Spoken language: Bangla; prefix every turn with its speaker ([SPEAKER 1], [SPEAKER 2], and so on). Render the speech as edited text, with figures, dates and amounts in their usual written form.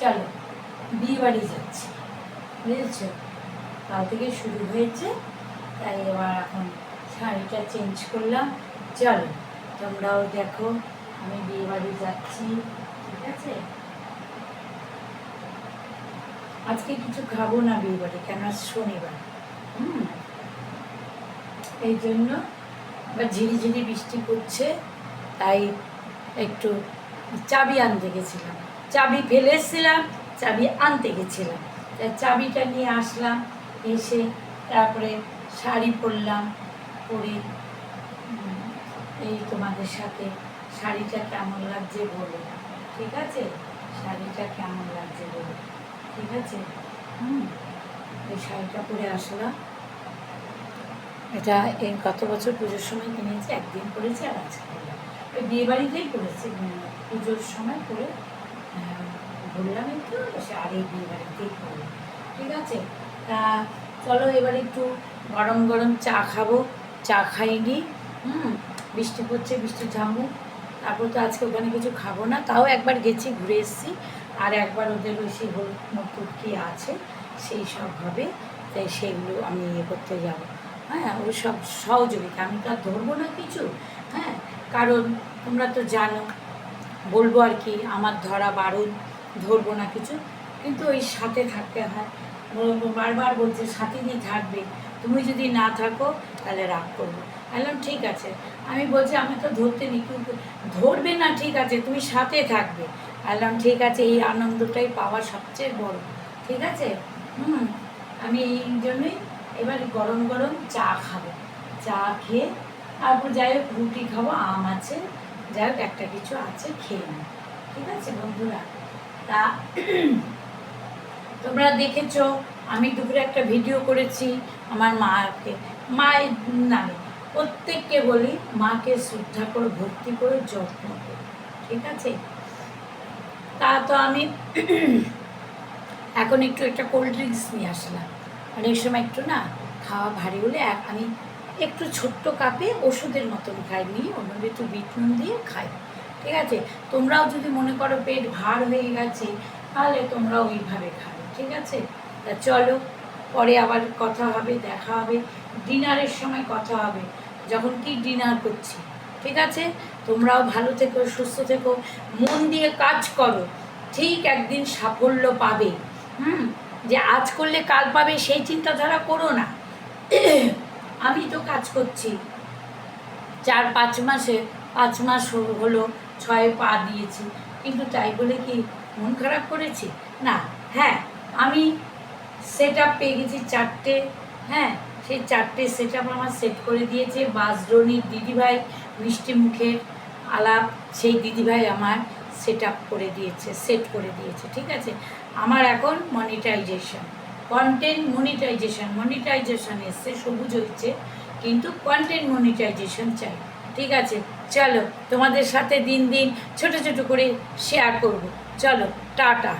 [SPEAKER 1] চলো বিয়ে বাড়ি যাচ্ছি, বুঝেছো? কাল থেকে শুরু হয়েছে, তাই এবার এখন শাড়িটা চেঞ্জ করলাম। চলো তোমরাও দেখো আমি বিয়ে বাড়ি যাচ্ছি, ঠিক আছে? আজকে কিছু খাবো না বিয়ে বাড়ি, কেন শনিবার। এই জন্য আবার ঝিরিঝিরি বৃষ্টি পড়ছে, তাই একটু চাবি আনতে গেছিলাম, চাবি ফেলে এসেছিলাম, চাবি আনতে গেছিলাম, তাই চাবিটা নিয়ে আসলাম। এসে তারপরে শাড়ি পরলাম, পরে এই তোমাদের সাথে শাড়িটা কেমন লাগছে বলো, ঠিক আছে? শাড়িটা কেমন লাগছে বলো, ঠিক আছে? এই শাড়িটা পরে আসলাম। এটা এই গত বছর পুজোর সময় কিনেছি, একদিন পরেছি আর আজকে পরলাম। ওই বিয়ে বাড়িতেই পরেছি, পুজোর সময় পরে বললাম একটু, আর এই বিয়ে বাড়িতেই পরলাম, ঠিক আছে? তা চলো এবার একটু গরম গরম চা খাবো, চা খাইনি। বৃষ্টি পড়ছে, বৃষ্টি থামুক, তারপর তো আজকে ওখানে কিছু খাবো না। তাও একবার গেছি, ঘুরে এসেছি, আর একবার ওদের ওই সেই হলুদ মটুর কি আছে সেই সব হবে, তাই সেগুলো আমি ইয়ে করতে যাবো। হ্যাঁ, ওই সব সহযোগিতা, আমি তো আর ধরবো না কিছু। হ্যাঁ, কারণ তোমরা তো জানো, বলবো আর কি, আমার ধরা বারণ, ধরবো না কিছু, কিন্তু ওই সাথে থাকতে হয়। বারবার বলছে সাথে দিয়ে থাকবে, তুমি যদি না থাকো তাহলে রাগ করবো। বললাম ঠিক আছে, আমি বলছি আমি তো ধরতে নি, কিন্তু ধরবে না, ঠিক আছে, তুমি সাথে থাকবে। বললাম ঠিক আছে, এই আনন্দটাই পাওয়া সবচেয়ে বড়, ঠিক আছে? আমি এই জন্যই এবার গরম গরম চা খাবো, চা খেয়ে তারপর যাই হোক রুটি খাবো, আম আছে, যাই হোক একটা কিছু আছে, খেয়ে নেব, ঠিক আছে বন্ধুরা? তা তোমরা দেখেছো আমি দুপুরে একটা ভিডিও করেছি আমার মাকে, মায়ের নামে প্রত্যেককে বলি মাকে শ্রদ্ধা করে, ভক্তি করে, যত্ন করে, ঠিক আছে? তা তো আমি এখন একটু একটা কোল্ড ড্রিঙ্কস নিয়ে আসলাম। অনেক সময় একটু না খাওয়া ভারী হলে আমি একটু ছোট্ট কাপে ওষুধের মতন খাই, নিয়ে ওর মধ্যে একটু বিট নুন দিয়ে খাই, ঠিক আছে? তোমরাও যদি মনে করো পেট ভার হয়ে গেছে, তাহলে তোমরা ওইভাবে খাবে, ঠিক আছে? তা চলো পরে আবার কথা হবে, দেখা হবে, ডিনারের সময় কথা হবে, যখন কি ডিনার করছি, ঠিক আছে? তোমরাও ভালো থেকো, সুস্থ থেকো, মন দিয়ে কাজ করো, ঠিক একদিন সাফল্য পাবে। যে আজ করলে কাল পাবে সেই চিন্তাধারা করো না। আমি তো কাজ করছি 4-5 মাসে, 5 মাস হলো 6 পা দিয়েছি, কিন্তু তাই বলে কি মন খারাপ করেছি? না। হ্যাঁ, আমি সেট আপ পেয়ে গেছি 4টে। হ্যাঁ, সেই 4টে সেট আপ আমার সেট করে দিয়েছে বাসরণীর দিদিভাই, মিষ্টি মুখের আলাপ, সেই দিদিভাই আমার সেট আপ করে দিয়েছে, সেট করে দিয়েছে, ঠিক আছে? আমার এখন মনিটাইজেশন, কন্টেন্ট মনিটাইজেশন এসছে, সবুজ হচ্ছে, কিন্তু কন্টেন্ট মনিটাইজেশন চাই, ঠিক আছে? চলো তোমাদের সাথে দিন দিন ছোট ছোট করে শেয়ার করব, চলো টাটা।